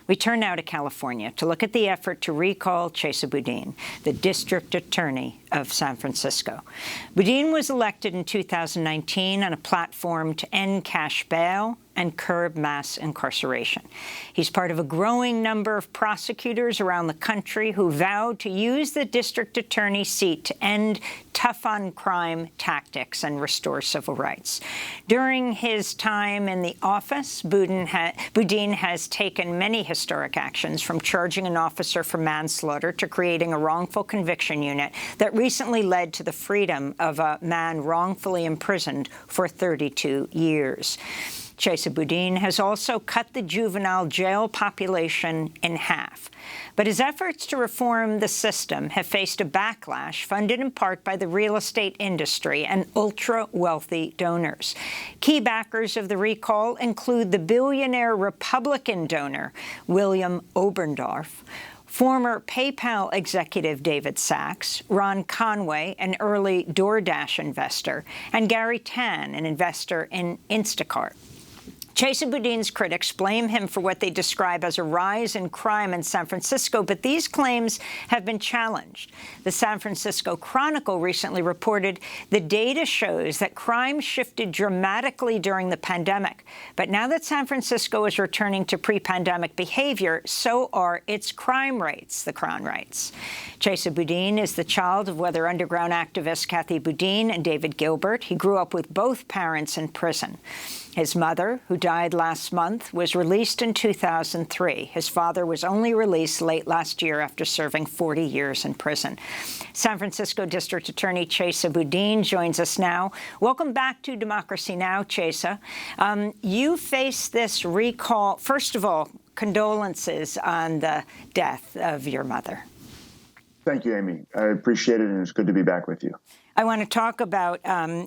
We turn now to California to look at the effort to recall Chesa Boudin, the district attorney of San Francisco. Boudin was elected in 2019 on a platform to end cash bail and curb mass incarceration. He's part of a growing number of prosecutors around the country who vowed to use the district attorney seat to end tough-on-crime tactics and restore civil rights. During his time in the office, Boudin has taken many historic actions, from charging an officer for manslaughter to creating a wrongful conviction unit that recently led to the freedom of a man wrongfully imprisoned for 32 years. Chesa Boudin has also cut the juvenile jail population in half. But his efforts to reform the system have faced a backlash funded in part by the real estate industry and ultra-wealthy donors. Key backers of the recall include the billionaire Republican donor William Oberndorf, former PayPal executive David Sachs, Ron Conway, an early DoorDash investor, and Gary Tan, an investor in Instacart. Chesa Boudin's critics blame him for what they describe as a rise in crime in San Francisco, but these claims have been challenged. The San Francisco Chronicle recently reported the data shows that crime shifted dramatically during the pandemic. But now that San Francisco is returning to pre-pandemic behavior, so are its crime rates, the Crown writes. Chesa Boudin is the child of weather underground activists Kathy Boudin and David Gilbert. He grew up with both parents in prison. His mother, who died last month, was released in 2003. His father was only released late last year after serving 40 years in prison. San Francisco District Attorney Chesa Boudin joins us now. Welcome back to Democracy Now!, Chesa. You face this recall. First of all, condolences on the death of your mother. Thank you, Amy. I appreciate it, and it's good to be back with you. I want to talk about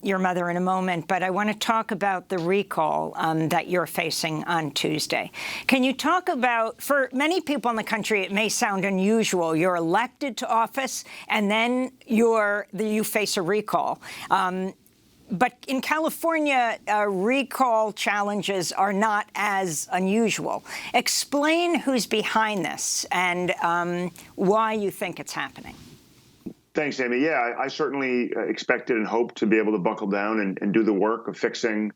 your mother in a moment, but I want to talk about the recall that you're facing on Tuesday. Can you talk about, for many people in the country, it may sound unusual. You're elected to office, and then you face a recall. But in California, recall challenges are not as unusual. Explain who's behind this and why you think it's happening. Thanks, Amy. Yeah, I certainly expected and hoped to be able to buckle down and do the work of fixing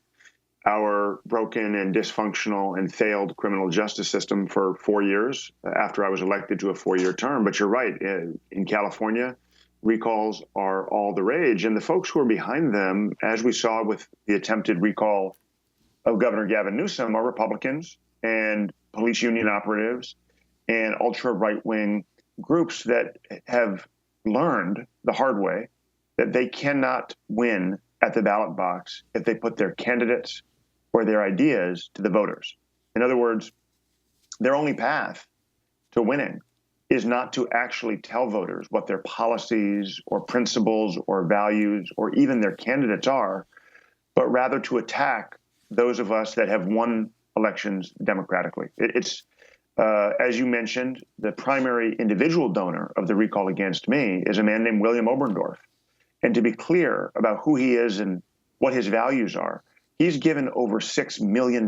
our broken and dysfunctional and failed criminal justice system for 4 years after I was elected to a 4-year term. But you're right. In California, recalls are all the rage. And the folks who are behind them, as we saw with the attempted recall of Governor Gavin Newsom, are Republicans and police union operatives and ultra-right-wing groups that have learned the hard way that they cannot win at the ballot box if they put their candidates or their ideas to the voters. In other words, their only path to winning is not to actually tell voters what their policies or principles or values or even their candidates are, but rather to attack those of us that have won elections democratically. It's as you mentioned, the primary individual donor of the recall against me is a man named William Oberndorf. And to be clear about who he is and what his values are, he's given over $6 million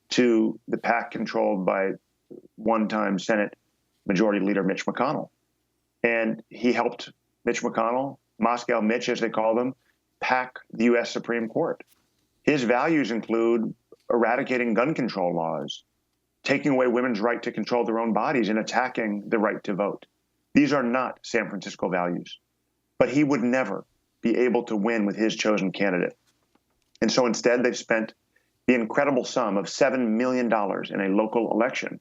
to the PAC controlled by one-time Senate Majority Leader Mitch McConnell. And he helped Mitch McConnell, Moscow Mitch as they call him, pack the U.S. Supreme Court. His values include eradicating gun control laws, taking away women's right to control their own bodies, and attacking the right to vote. These are not San Francisco values. But he would never be able to win with his chosen candidate. And so instead, they've spent the incredible sum of $7 million in a local election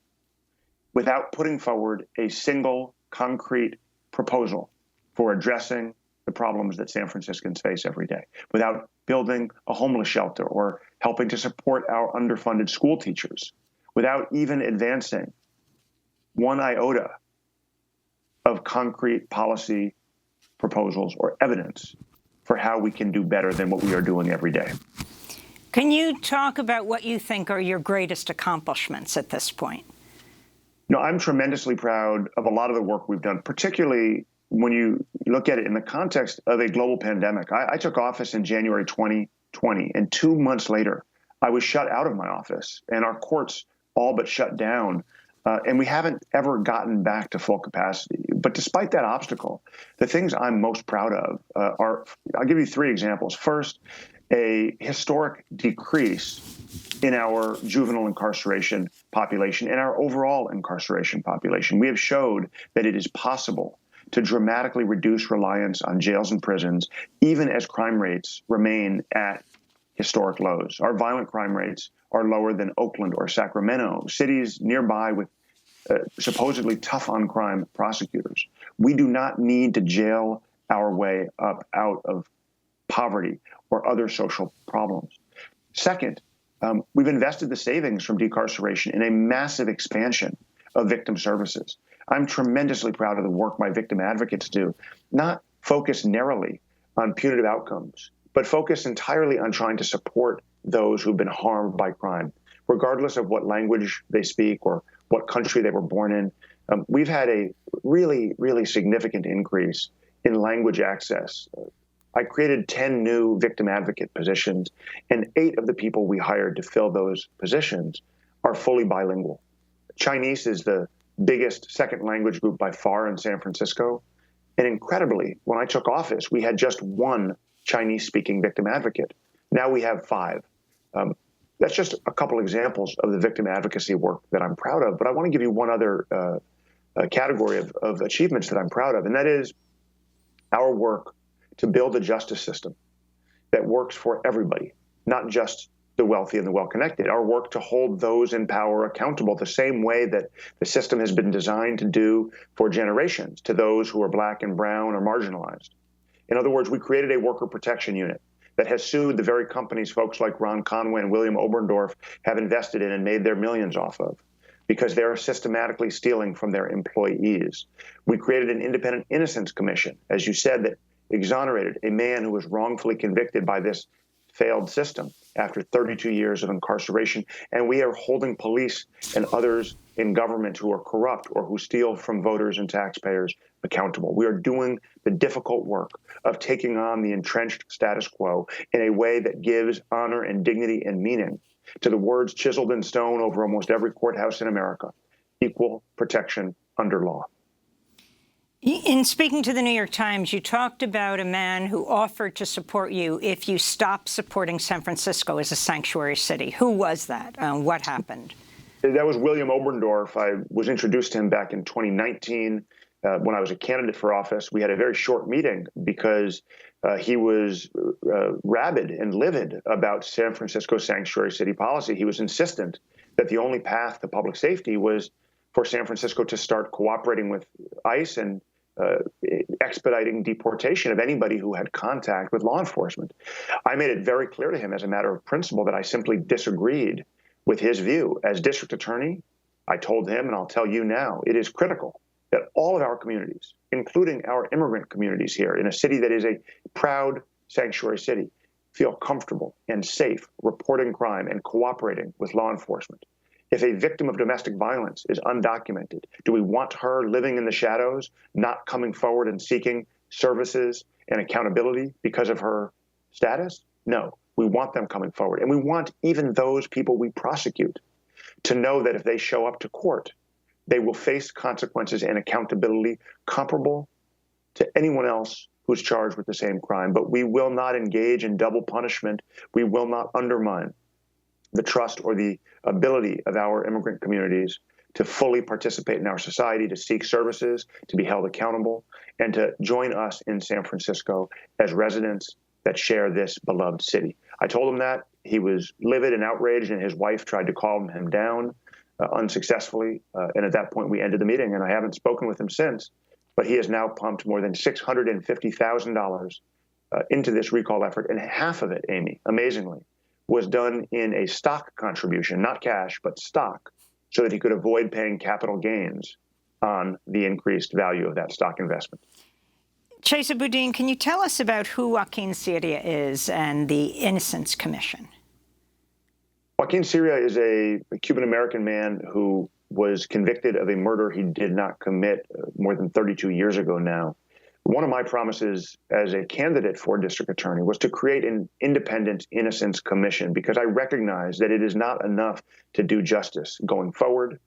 without putting forward a single concrete proposal for addressing the problems that San Franciscans face every day, without building a homeless shelter or helping to support our underfunded school teachers, without even advancing one iota of concrete policy proposals or evidence for how we can do better than what we are doing every day. Can you talk about what you think are your greatest accomplishments at this point? No, I'm tremendously proud of a lot of the work we've done, particularly when you look at it in the context of a global pandemic. I took office in January 2020, and 2 months later, I was shut out of my office, and our courts all but shut down. And we haven't ever gotten back to full capacity. But despite that obstacle, the things I'm most proud of are, I'll give you three examples. First, a historic decrease in our juvenile incarceration population and our overall incarceration population. We have showed that it is possible to dramatically reduce reliance on jails and prisons, even as crime rates remain at historic lows. Our violent crime rates are lower than Oakland or Sacramento, cities nearby with supposedly tough on crime prosecutors. We do not need to jail our way up out of poverty or other social problems. Second, we've invested the savings from decarceration in a massive expansion of victim services. I'm tremendously proud of the work my victim advocates do, not focus narrowly on punitive outcomes, but focus entirely on trying to support those who've been harmed by crime, regardless of what language they speak or what country they were born in. We've had a really, really significant increase in language access. I created 10 new victim advocate positions, and 8 of the people we hired to fill those positions are fully bilingual. Chinese is the biggest second language group by far in San Francisco. And incredibly, when I took office, we had just 1 Chinese-speaking victim advocate. Now we have 5. That's just a couple examples of the victim advocacy work that I'm proud of. But I want to give you one other category of achievements that I'm proud of, and that is our work to build a justice system that works for everybody, not just the wealthy and the well-connected. Our work to hold those in power accountable the same way that the system has been designed to do for generations to those who are black and brown or marginalized. In other words, we created a worker protection unit that has sued the very companies folks like Ron Conway and William Oberndorf have invested in and made their millions off of, because they're systematically stealing from their employees. We created an independent Innocence Commission, as you said, that exonerated a man who was wrongfully convicted by this failed system after 32 years of incarceration. And we are holding police and others in government who are corrupt or who steal from voters and taxpayers accountable. We are doing the difficult work of taking on the entrenched status quo in a way that gives honor and dignity and meaning to the words chiseled in stone over almost every courthouse in America: equal protection under law. In speaking to the New York Times, you talked about a man who offered to support you if you stopped supporting San Francisco as a sanctuary city. Who was that? What happened? That was William Oberndorf. I was introduced to him back in 2019 when I was a candidate for office. We had a very short meeting because he was rabid and livid about San Francisco's sanctuary city policy. He was insistent that the only path to public safety was for San Francisco to start cooperating with ICE and expediting deportation of anybody who had contact with law enforcement. I made it very clear to him as a matter of principle that I simply disagreed with his view. As district attorney, I told him, and I'll tell you now, it is critical that all of our communities, including our immigrant communities here in a city that is a proud sanctuary city, feel comfortable and safe reporting crime and cooperating with law enforcement. If a victim of domestic violence is undocumented, do we want her living in the shadows, not coming forward and seeking services and accountability because of her status? No, we want them coming forward. And we want even those people we prosecute to know that if they show up to court, they will face consequences and accountability comparable to anyone else who's charged with the same crime. But we will not engage in double punishment. We will not undermine the trust or the ability of our immigrant communities to fully participate in our society, to seek services, to be held accountable, and to join us in San Francisco as residents that share this beloved city. I told him that. He was livid and outraged, and his wife tried to calm him down unsuccessfully. And at that point, we ended the meeting, and I haven't spoken with him since. But he has now pumped more than $650,000 into this recall effort, and half of it, Amy, amazingly, was done in a stock contribution, not cash, but stock, so that he could avoid paying capital gains on the increased value of that stock investment. Chesa Boudin, can you tell us about who Joaquin Ciria is and the Innocence Commission? Joaquin Ciria is a Cuban-American man who was convicted of a murder he did not commit more than 32 years ago now. One of my promises as a candidate for district attorney was to create an independent Innocence Commission, because I recognize that it is not enough to do justice. Going forward,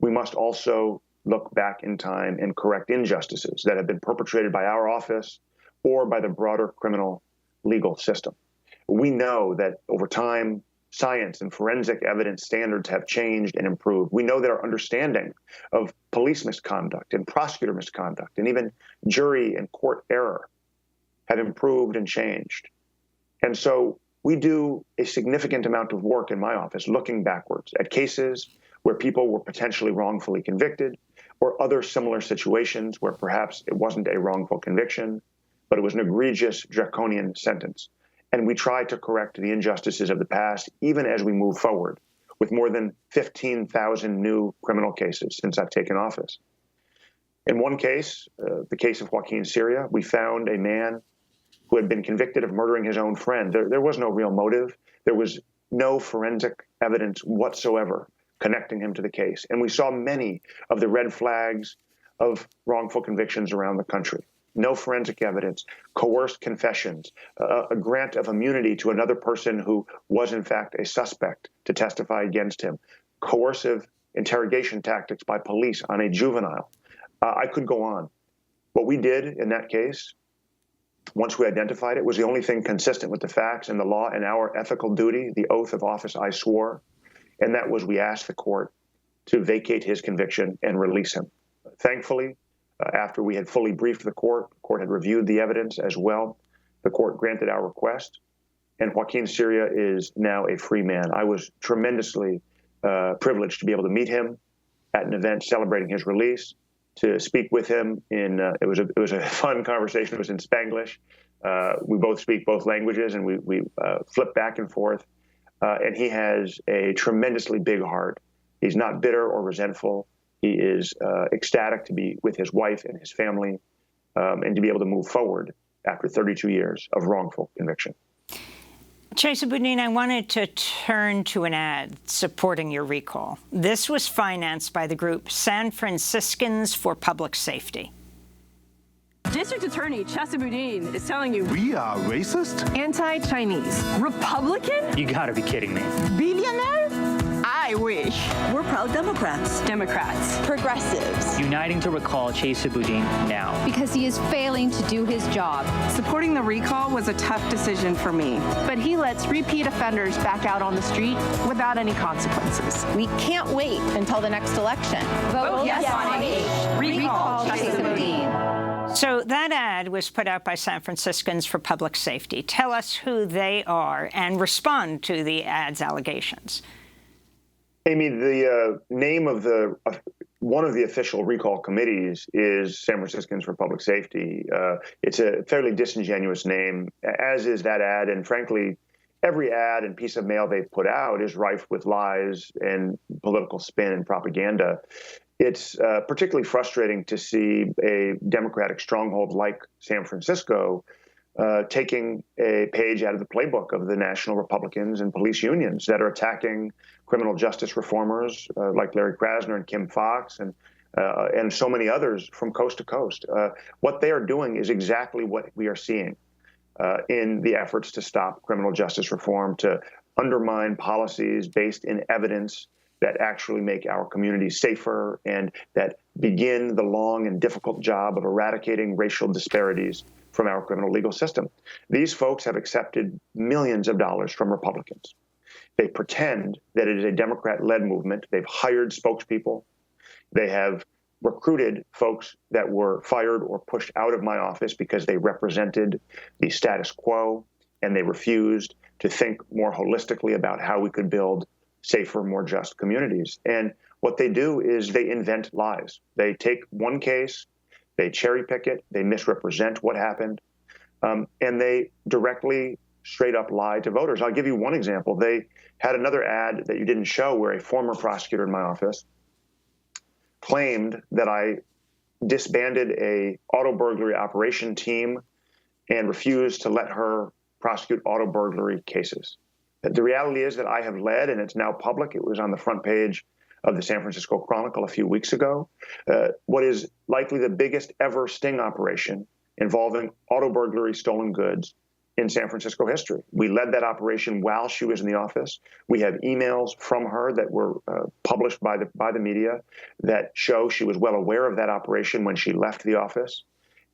we must also look back in time and correct injustices that have been perpetrated by our office or by the broader criminal legal system. We know that over time, science and forensic evidence standards have changed and improved. We know that our understanding of police misconduct and prosecutor misconduct and even jury and court error have improved and changed. And so we do a significant amount of work in my office looking backwards at cases where people were potentially wrongfully convicted, or other similar situations where perhaps it wasn't a wrongful conviction, but it was an egregious draconian sentence. And we try to correct the injustices of the past, even as we move forward, with more than 15,000 new criminal cases since I've taken office. In one case, the case of Joaquin Syria, we found a man who had been convicted of murdering his own friend. There was no real motive. There was no forensic evidence whatsoever connecting him to the case. And we saw many of the red flags of wrongful convictions around the country. No forensic evidence, coerced confessions, a grant of immunity to another person who was in fact a suspect to testify against him, coercive interrogation tactics by police on a juvenile. I could go on. What we did in that case, once we identified it, was the only thing consistent with the facts and the law and our ethical duty, the oath of office I swore, and that was we asked the court to vacate his conviction and release him. Thankfully, after we had fully briefed the court had reviewed the evidence as well. The court granted our request, and Joaquin Syria is now a free man. I was tremendously privileged to be able to meet him at an event celebrating his release, to speak with him in, it was a fun conversation. It was in Spanglish. We both speak both languages, and we flip back and forth. And he has a tremendously big heart. He's not bitter or resentful. He is ecstatic to be with his wife and his family, and to be able to move forward after 32 years of wrongful conviction. Chesa Boudin, I wanted to turn to an ad supporting your recall. This was financed by the group San Franciscans for Public Safety. District Attorney Chesa Boudin is telling you we are racist? Anti-Chinese, Republican? You gotta be kidding me. Billionaire? I wish. We're proud Democrats. Democrats. Progressives. Uniting to recall Chesa Boudin now. Because he is failing to do his job. Supporting the recall was a tough decision for me, but he lets repeat offenders back out on the street without any consequences. We can't wait until the next election. Vote yes on H. Recall Chesa Boudin. So that ad was put out by San Franciscans for Public Safety. Tell us who they are and respond to the ad's allegations. Amy, the name of one of the official recall committees is San Franciscans for Public Safety. It's a fairly disingenuous name, as is that ad. And frankly, every ad and piece of mail they've put out is rife with lies and political spin and propaganda. It's particularly frustrating to see a Democratic stronghold like San Francisco taking a page out of the playbook of the national Republicans and police unions that are attacking criminal justice reformers like Larry Krasner and Kim Foxx and so many others from coast to coast. What they are doing is exactly what we are seeing in the efforts to stop criminal justice reform, to undermine policies based in evidence that actually make our communities safer and that begin the long and difficult job of eradicating racial disparities from our criminal legal system. These folks have accepted millions of dollars from Republicans. They pretend that it is a Democrat-led movement. They've hired spokespeople. They have recruited folks that were fired or pushed out of my office because they represented the status quo, and they refused to think more holistically about how we could build safer, more just communities. And what they do is they invent lies. They take one case, they cherry pick it, they misrepresent what happened, and they directly, straight up lie to voters. I'll give you one example. They had another ad that you didn't show where a former prosecutor in my office claimed that I disbanded a auto burglary operation team and refused to let her prosecute auto burglary cases. The reality is that I have led, and it's now public, it was on the front page of the San Francisco Chronicle a few weeks ago, what is likely the biggest ever sting operation involving auto burglary, stolen goods in San Francisco history. We led that operation while she was in the office. We have emails from her that were published by the media that show she was well aware of that operation when she left the office.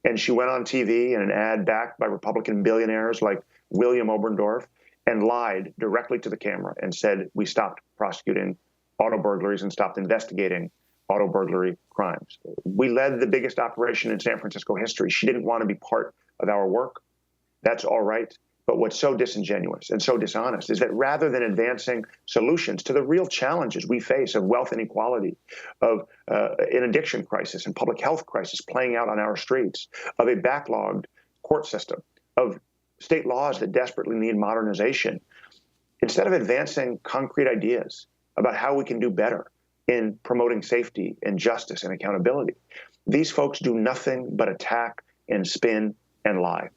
And she went on TV in an ad backed by Republican billionaires like William Oberndorf and lied directly to the camera and said, we stopped prosecuting auto burglaries and stopped investigating auto burglary crimes. We led the biggest operation in San Francisco history. She didn't want to be part of our work. That's all right. But what's so disingenuous and so dishonest is that rather than advancing solutions to the real challenges we face of wealth inequality, of an addiction crisis and public health crisis playing out on our streets, of a backlogged court system, of state laws that desperately need modernization, instead of advancing concrete ideas about how we can do better in promoting safety and justice and accountability, these folks do nothing but attack and spin and lie.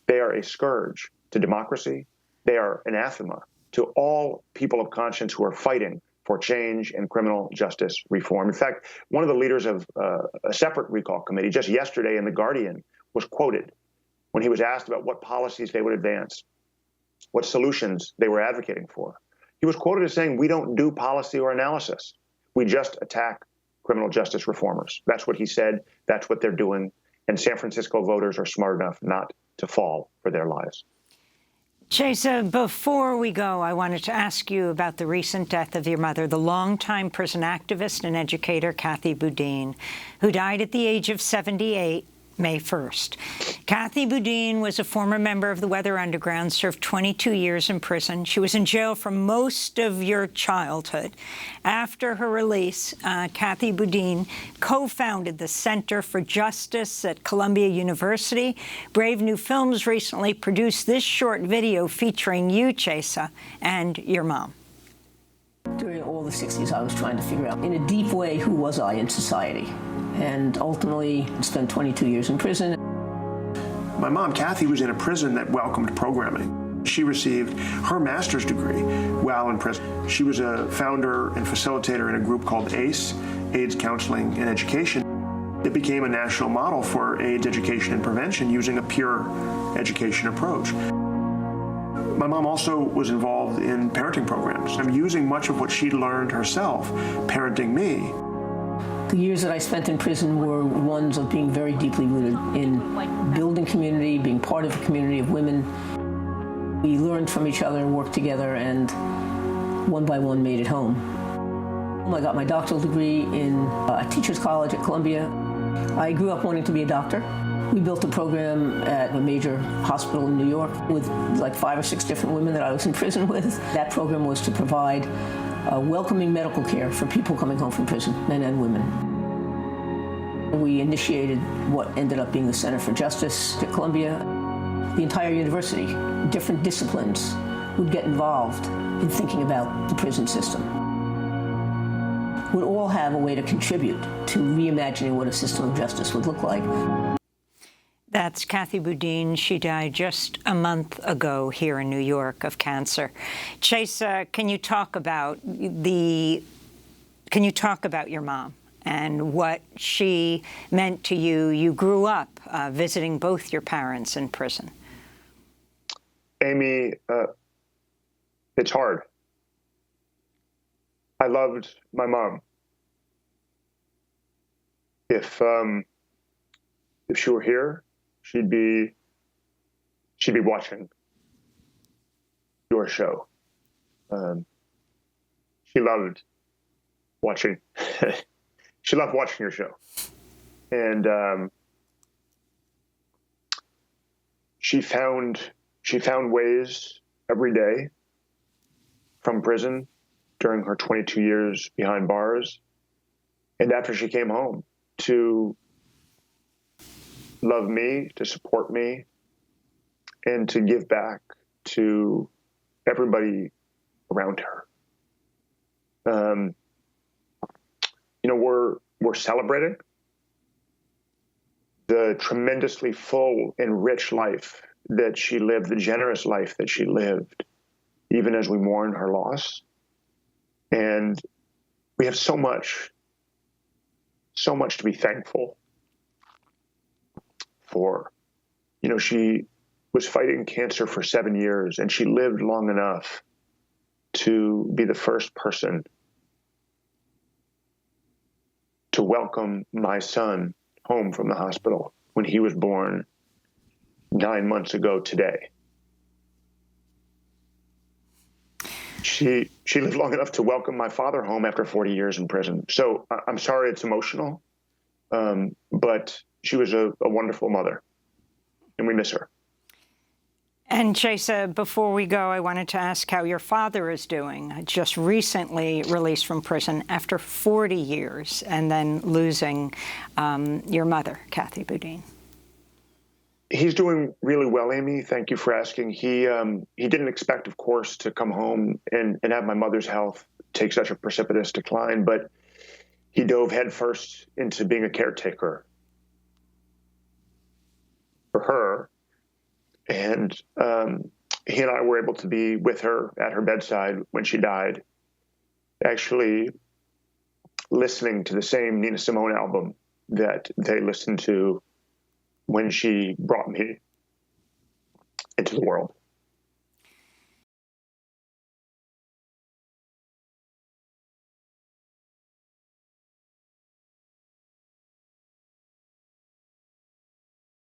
They are a scourge to democracy. They are anathema to all people of conscience who are fighting for change and criminal justice reform. In fact, one of the leaders of a separate recall committee just yesterday in The Guardian was quoted when he was asked about what policies they would advance, what solutions they were advocating for. He was quoted as saying, we don't do policy or analysis. We just attack criminal justice reformers. That's what he said. That's what they're doing. And San Francisco voters are smart enough not to fall for their lies. Chesa, before we go, I wanted to ask you about the recent death of your mother, the longtime prison activist and educator, Chesa Boudin, who died at the age of 78, May 1st. Chesa Boudin was a former member of the Weather Underground, served 22 years in prison. She was in jail for most of your childhood. After her release, Chesa Boudin co-founded the Center for Justice at Columbia University. Brave New Films recently produced this short video featuring you, Chesa, and your mom. During all the 60s, I was trying to figure out, in a deep way, who was I in society? And ultimately spent 22 years in prison. My mom, Kathy, was in a prison that welcomed programming. She received her master's degree while in prison. She was a founder and facilitator in a group called ACE, AIDS Counseling and Education. It became a national model for AIDS education and prevention using a pure education approach. My mom also was involved in parenting programs. I'm using much of what she learned herself, parenting me. The years that I spent in prison were ones of being very deeply rooted in building community, being part of a community of women. We learned from each other, worked together, and one by one made it home. I got my doctoral degree in a teacher's college at Columbia. I grew up wanting to be a doctor. We built a program at a major hospital in New York with like 5 or 6 different women that I was in prison with. That program was to provide welcoming medical care for people coming home from prison, men and women. We initiated what ended up being the Center for Justice at Columbia. The entire university, different disciplines, would get involved in thinking about the prison system. Would all have a way to contribute to reimagining what a system of justice would look like. That's Chesa Boudin. She died just a month ago here in New York of cancer. Chesa, can you talk about your mom and what she meant to you? You grew up visiting both your parents in prison. Amy, it's hard. I loved my mom. If she were here, she'd be watching your show. She loved watching. She loved watching your show, and she found ways every day from prison during her 22 years behind bars, and after she came home, to love me, to support me, and to give back to everybody around her. We're celebrating the tremendously full and rich life that she lived, the generous life that she lived, even as we mourn her loss. And we have so much to be thankful for she was fighting cancer for 7 years, and she lived long enough to be the first person to welcome my son home from the hospital when he was born 9 months ago today. She lived long enough to welcome my father home after 40 years in prison. So I'm sorry it's emotional, but she was a wonderful mother, and we miss her. And Chesa, before we go, I wanted to ask how your father is doing. Just recently released from prison after 40 years, and then losing your mother, Chesa Boudin. He's doing really well, Amy. Thank you for asking. He didn't expect, of course, to come home and have my mother's health take such a precipitous decline, but he dove headfirst into being a caretaker for her. And he and I were able to be with her at her bedside when she died, actually listening to the same Nina Simone album that they listened to when she brought me into the world.